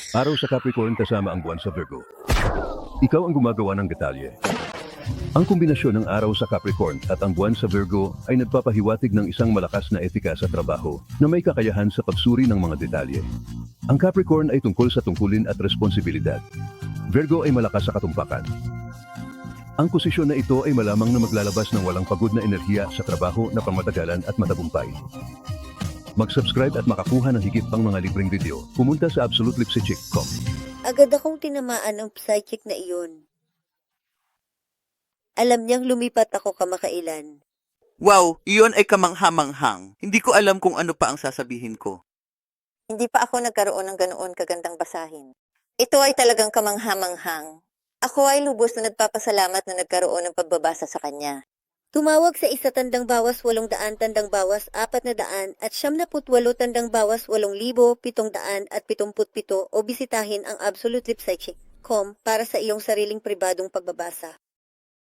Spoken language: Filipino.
Araw sa Capricorn kasama ang buwan sa Virgo. Ikaw ang gumagawa ng detalye. Ang kombinasyon ng araw sa Capricorn at ang buwan sa Virgo ay nagpapahiwatig ng isang malakas na etika sa trabaho na may kakayahan sa pagsuri ng mga detalye. Ang Capricorn ay tungkol sa tungkulin at responsibilidad. Virgo ay malakas sa katumpakan. Ang posisyon na ito ay malamang na maglalabas ng walang pagod na enerhiya sa trabaho na pangmatagalan at matagumpay. Mag-subscribe at makakuha ng higit pang mga libreng video. Pumunta sa absolutelipsychick.com. Agad akong tinamaan ng psychic na iyon. Alam niyang lumipat ako kamakailan. Wow, iyon ay kamanghamanghang. Hindi ko alam kung ano pa ang sasabihin ko. Hindi pa ako nagkaroon ng ganoon kagandang basahin. Ito ay talagang kamanghamanghang. Ako ay lubos na nagpapasalamat na nagkaroon ng pagbabasa sa kanya. Tumawag sa 1 tandang bawas 800 tandang bawas 400 at 78 tandang bawas 8,777 o bisitahin ang absolutelipsychic.com para sa iyong sariling pribadong pagbabasa.